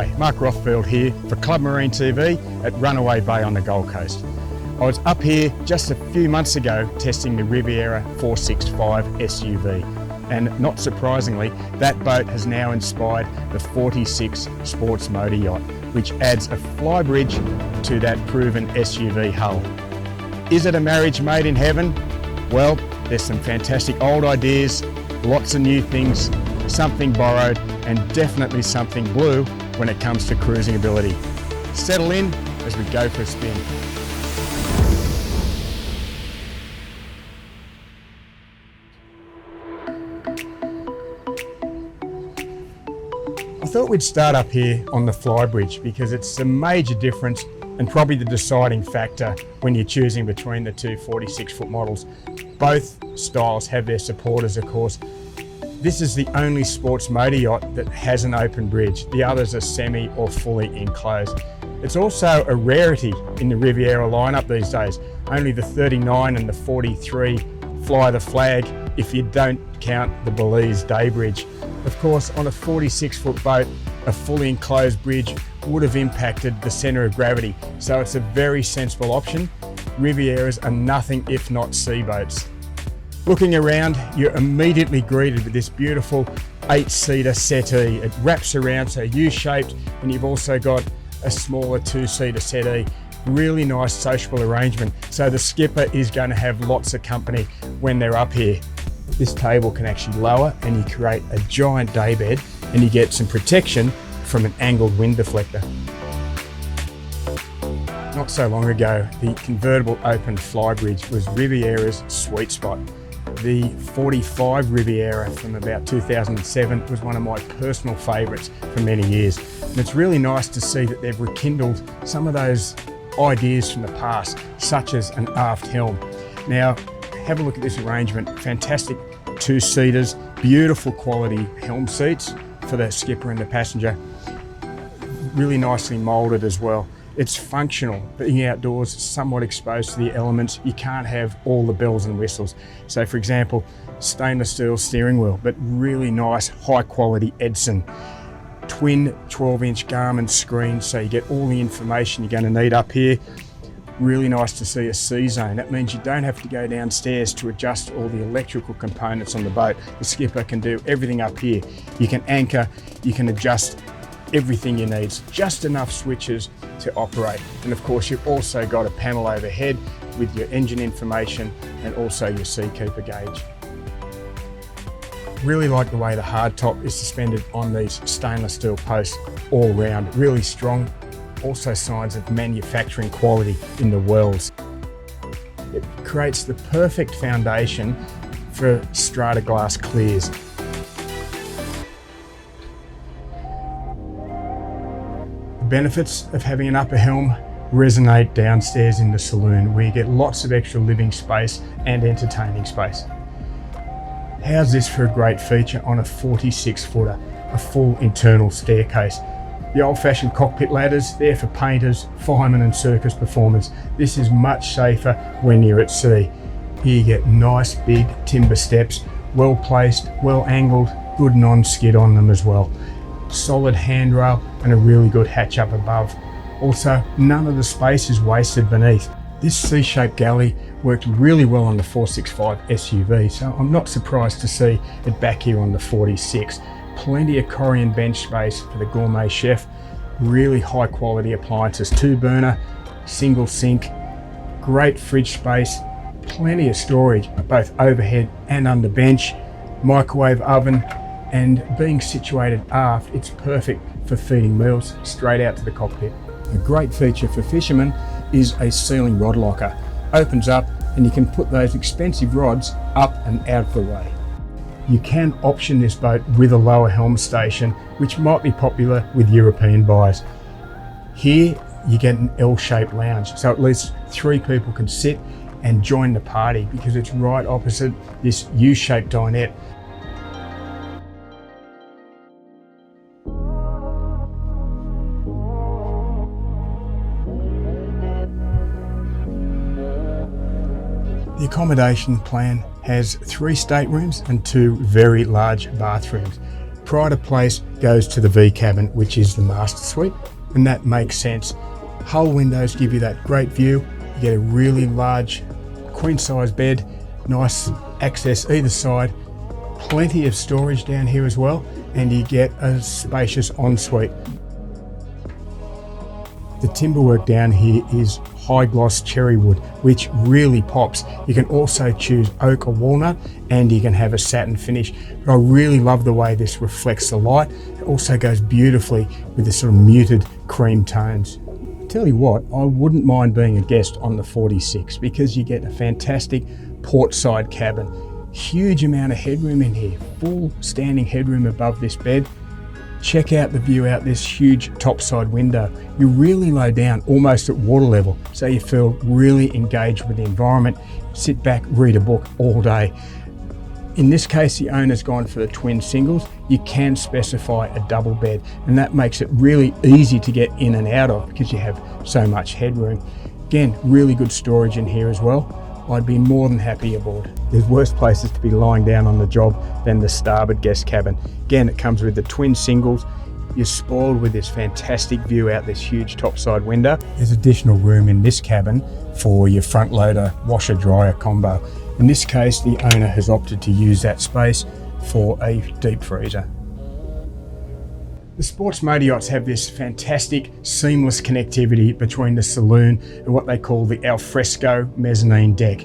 Hi, Mark Rothfield here for Club Marine TV at Runaway Bay on the Gold Coast. I was up here just a few months ago testing the Riviera 465 SUV, and not surprisingly, that boat has now inspired the 46 Sports Motor Yacht, which adds a Flybridge to that proven SUV hull. Is it a marriage made in heaven? Well, there's some fantastic old ideas, lots of new things, something borrowed, and definitely something blue when it comes to cruising ability. Settle in as we go for a spin. I thought we'd start up here on the Flybridge because it's a major difference and probably the deciding factor when you're choosing between the two 46-foot models. Both styles have their supporters, of course. This is the only sports motor yacht that has an open bridge. The others are semi or fully enclosed. It's also a rarity in the Riviera lineup these days. Only the 39 and the 43 fly the flag if you don't count the Belize day bridge. Of course, on a 46-foot boat, a fully enclosed bridge would have impacted the centre of gravity, so it's a very sensible option. Rivieras are nothing if not sea boats. Looking around, you're immediately greeted with this beautiful 8-seater settee. It wraps around so U-shaped, and you've also got a smaller 2-seater settee. Really nice sociable arrangement, so the skipper is going to have lots of company when they're up here. This table can actually lower and you create a giant daybed, and you get some protection from an angled wind deflector. Not so long ago, the convertible open Flybridge was Riviera's sweet spot. The 45 Riviera from about 2007 was one of my personal favourites for many years. And it's really nice to see that they've rekindled some of those ideas from the past, such as an aft helm. Now, have a look at this arrangement. Fantastic 2-seaters, beautiful quality helm seats for the skipper and the passenger. Really nicely moulded as well. It's functional, being outdoors, somewhat exposed to the elements. You can't have all the bells and whistles. So for example, stainless steel steering wheel, but really nice, high quality Edison. Twin 12-inch Garmin screens, so you get all the information you're going to need up here. Really nice to see a C-zone. That means you don't have to go downstairs to adjust all the electrical components on the boat. The skipper can do everything up here. You can anchor, you can adjust everything you need, just enough switches to operate. And of course, you've also got a panel overhead with your engine information and also your seakeeper gauge. Really like the way the hardtop is suspended on these stainless steel posts all round, really strong. Also signs of manufacturing quality in the wells. It creates the perfect foundation for strata glass clears. Benefits of having an upper helm resonate downstairs in the saloon, where you get lots of extra living space and entertaining space. How's this for a great feature on a 46-footer, a full internal staircase? The old-fashioned cockpit ladders, there for painters, firemen and circus performers. This is much safer when you're at sea. Here you get nice big timber steps, well placed, well angled, good non-skid on them as well. Solid handrail and a really good hatch up above. Also, none of the space is wasted beneath. This C-shaped galley worked really well on the 465 SUV, so I'm not surprised to see it back here on the 46. Plenty of Corian bench space for the gourmet chef. Really high quality appliances, 2-burner, single sink, great fridge space, plenty of storage, both overhead and under bench, microwave oven, and being situated aft, it's perfect for feeding meals straight out to the cockpit. A great feature for fishermen is a ceiling rod locker. Opens up and you can put those expensive rods up and out of the way. You can option this boat with a lower helm station, which might be popular with European buyers. Here you get an L-shaped lounge, so at least 3 people can sit and join the party because it's right opposite this U-shaped dinette. The accommodation plan has 3 staterooms and 2 very large bathrooms. pride of place goes to the V cabin, which is the master suite, and that makes sense. Hull windows give you that great view. You get a really large queen size bed, nice access either side, plenty of storage down here as well, and you get a spacious ensuite. The timberwork down here is high gloss cherry wood, which really pops. You can also choose oak or walnut, and you can have a satin finish. But I really love the way this reflects the light. It also goes beautifully with the sort of muted cream tones. Tell you what, I wouldn't mind being a guest on the 46 because you get a fantastic port side cabin. Huge amount of headroom in here, full standing headroom above this bed. Check out the view out this huge topside window. You're really low down, almost at water level, so you feel really engaged with the environment. Sit back, read a book all day. In this case, the owner's gone for the twin singles. You can specify a double bed, and that makes it really easy to get in and out of because you have so much headroom. Again, really good storage in here as well. I'd be more than happy aboard. There's worse places to be lying down on the job than the starboard guest cabin. Again, it comes with the twin singles. You're spoiled with this fantastic view out this huge topside window. There's additional room in this cabin for your front loader washer dryer combo. In this case, the owner has opted to use that space for a deep freezer. The Sports Motor Yachts have this fantastic seamless connectivity between the saloon and what they call the Alfresco mezzanine deck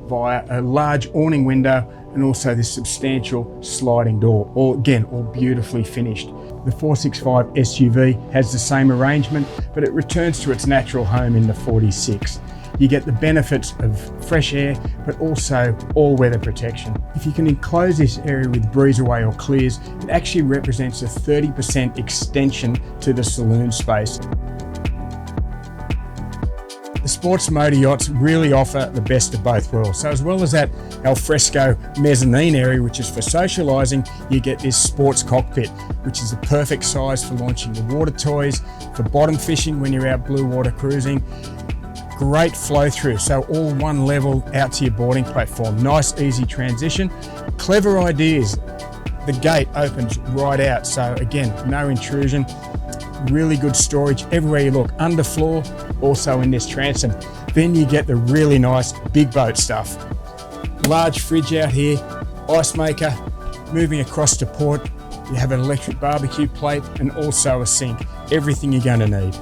via a large awning window and also this substantial sliding door, all beautifully finished. The 465 SUV has the same arrangement, but it returns to its natural home in the 46. You get the benefits of fresh air, but also all-weather protection. If you can enclose this area with breezeway or clears, it actually represents a 30% extension to the saloon space. The Sports Motor Yachts really offer the best of both worlds. So as well as that Alfresco mezzanine area, which is for socialising, you get this sports cockpit, which is the perfect size for launching the water toys, for bottom fishing when you're out blue water cruising. Great flow through, so all one level out to your boarding platform. Nice, easy transition. Clever ideas. The gate opens right out, so again, no intrusion. Really good storage everywhere you look, underfloor, also in this transom. Then you get the really nice big boat stuff. Large fridge out here, ice maker. Moving across to port, you have an electric barbecue plate and also a sink. Everything you're going to need.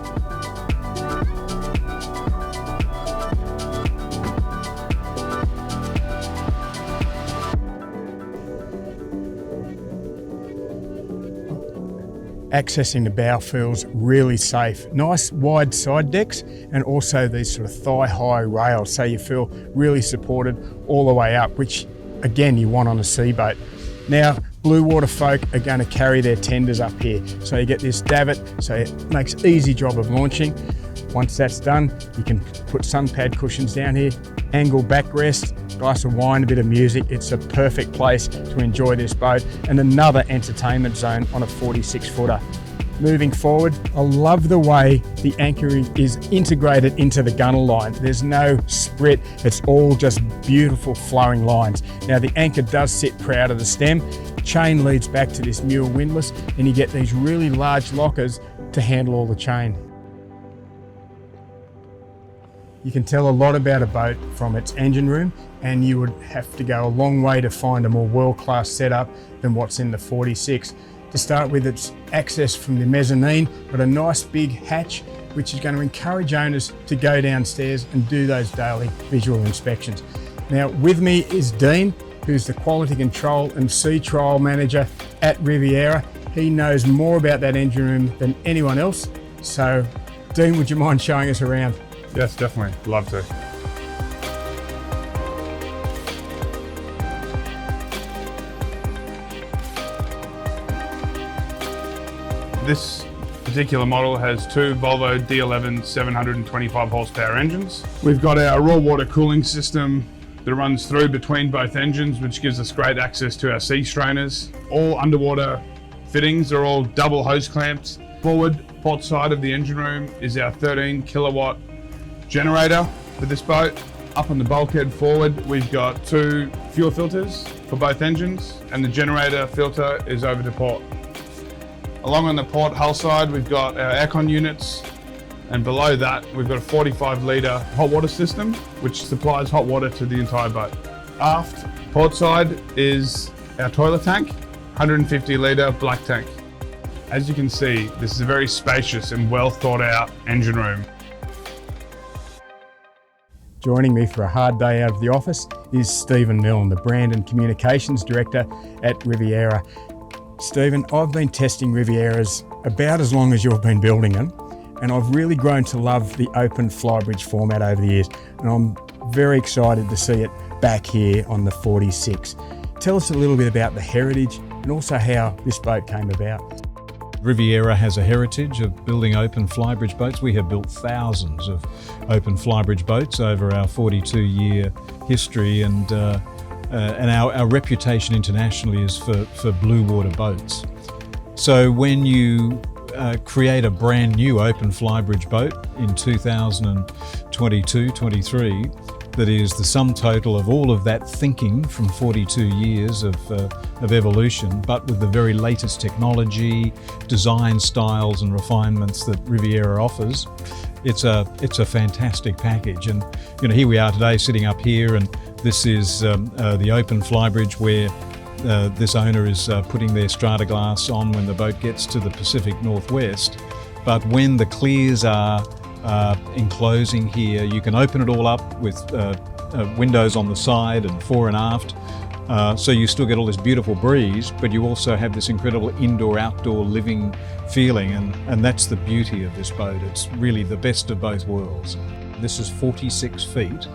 Accessing the bow feels really safe. Nice wide side decks and also these sort of thigh-high rails, so you feel really supported all the way up, which again you want on a seaboat. Now, blue water folk are going to carry their tenders up here, so you get this davit, so it makes an easy job of launching. Once that's done, you can put sun pad cushions down here, angle backrest, glass of wine, a bit of music. It's a perfect place to enjoy this boat, and another entertainment zone on a 46-footer. Moving forward, I love the way the anchoring is integrated into the gunnel line. There's no sprit, it's all just beautiful flowing lines. Now the anchor does sit proud of the stem, chain leads back to this mule windlass, and you get these really large lockers to handle all the chain. You can tell a lot about a boat from its engine room, and you would have to go a long way to find a more world-class setup than what's in the 46. To start with, its access from the mezzanine, but a nice big hatch, which is going to encourage owners to go downstairs and do those daily visual inspections. Now, with me is Dean, who's the quality control and sea trial manager at Riviera. He knows more about that engine room than anyone else. So, Dean, would you mind showing us around? Yes, definitely. Love to. This particular model has two Volvo D11 725 horsepower engines. We've got our raw water cooling system that runs through between both engines, which gives us great access to our sea strainers. All underwater fittings are all double hose clamps. Forward port side of the engine room is our 13 kilowatt generator for this boat. Up on the bulkhead forward, we've got two fuel filters for both engines, and the generator filter is over to port. Along on the port hull side, we've got our aircon units, and below that, we've got a 45-litre hot water system, which supplies hot water to the entire boat. Aft, port side, is our toilet tank, 150-litre black tank. As you can see, this is a very spacious and well thought out engine room. Joining me for a hard day out of the office is Stephen Milne, the Brand and Communications Director at Riviera. Stephen, I've been testing Rivieras about as long as you've been building them, and I've really grown to love the open Flybridge format over the years, and I'm very excited to see it back here on the 46. Tell us a little bit about the heritage and also how this boat came about. Riviera has a heritage of building open Flybridge boats. We have built thousands of open Flybridge boats over our 42-year history, and our reputation internationally is for blue water boats. So when you create a brand new open Flybridge boat in 2022-23 that is the sum total of all of that thinking from 42 years of evolution, but with the very latest technology, design styles and refinements that Riviera offers, it's a fantastic package. And here we are today sitting up here, and this is the open Flybridge where this owner is putting their strata glass on when the boat gets to the Pacific Northwest. But when the clears are enclosing here, you can open it all up with windows on the side and fore and aft. So you still get all this beautiful breeze, but you also have this incredible indoor-outdoor living feeling, and that's the beauty of this boat. It's really the best of both worlds. This is 46 feet,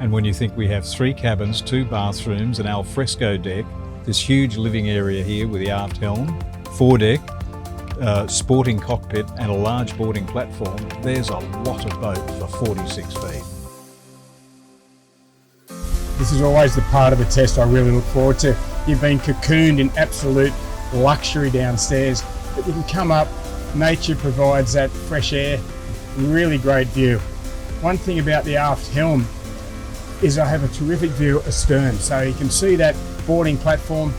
and when you think we have 3 cabins, 2 bathrooms, an Alfresco deck, this huge living area here with the aft helm, foredeck, sporting cockpit and a large boarding platform, there's a lot of boat for 46 feet. This is always the part of the test I really look forward to. You've been cocooned in absolute luxury downstairs, but you can come up, nature provides that fresh air, really great view. One thing about the aft helm is I have a terrific view astern, so you can see that boarding platform.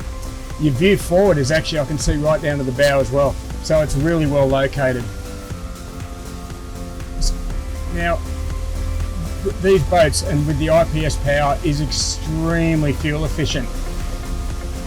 Your view forward is actually, I can see right down to the bow as well, so it's really well located. Now, these boats, and with the IPS power, is extremely fuel efficient.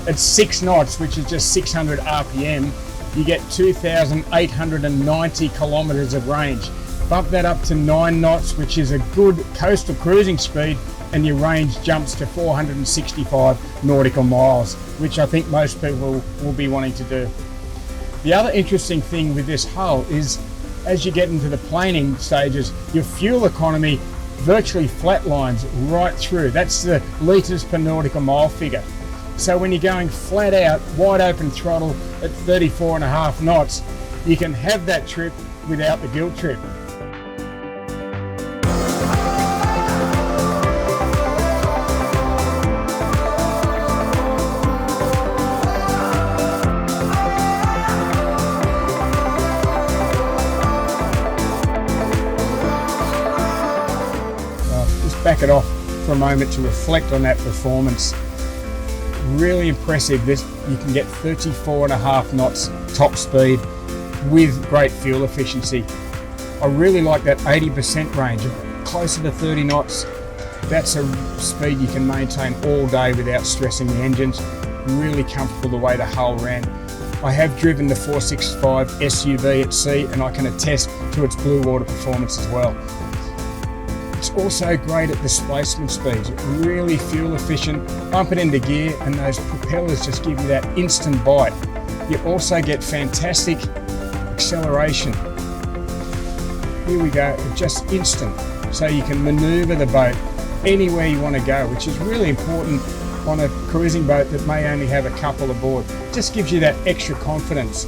At 6 knots, which is just 600 RPM, you get 2,890 kilometres of range. Bump that up to 9 knots, which is a good coastal cruising speed, and your range jumps to 465 nautical miles, which I think most people will be wanting to do. The other interesting thing with this hull is, as you get into the planing stages, your fuel economy virtually flatlines right through. That's the litres per nautical mile figure. So when you're going flat out, wide open throttle at 34.5 knots, you can have that trip without the guilt trip. Back it off for a moment to reflect on that performance. Really impressive. This, you can get 34.5 knots top speed with great fuel efficiency. I really like that 80% range, closer to 30 knots. That's a speed you can maintain all day without stressing the engines. Really comfortable the way the hull ran. I have driven the 465 SUV at sea, and I can attest to its blue water performance as well. It's also great at displacement speeds, really fuel efficient. Bump it into gear and those propellers just give you that instant bite. You also get fantastic acceleration. Here we go, just instant. So you can maneuver the boat anywhere you want to go, which is really important on a cruising boat that may only have a couple aboard. Just gives you that extra confidence.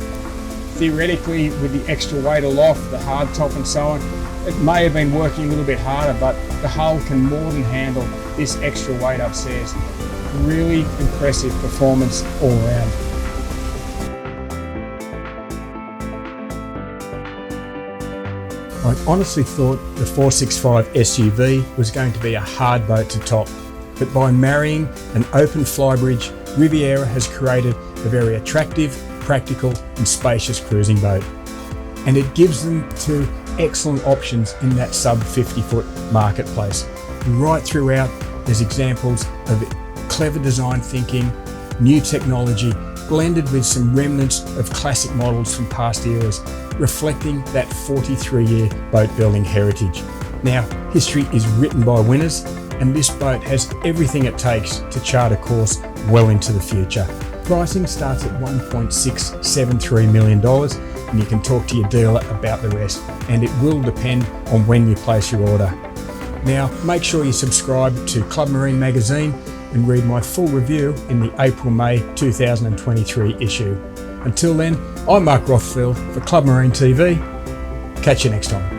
Theoretically, with the extra weight aloft, the hard top and so on, it may have been working a little bit harder, but the hull can more than handle this extra weight upstairs. Really impressive performance all round. I honestly thought the 465 SUV was going to be a hard boat to top, but by marrying an open Flybridge, Riviera has created a very attractive, practical and spacious cruising boat. And it gives them two excellent options in that sub 50-foot marketplace. Right throughout, there's examples of clever design thinking, new technology, blended with some remnants of classic models from past eras, reflecting that 43-year boat building heritage. Now, history is written by winners, and this boat has everything it takes to chart a course well into the future. Pricing starts at $1.673 million, and you can talk to your dealer about the rest, and it will depend on when you place your order. Now, make sure you subscribe to Club Marine magazine and read my full review in the April-May 2023 issue. Until then, I'm Mark Rothfield for Club Marine TV. Catch you next time.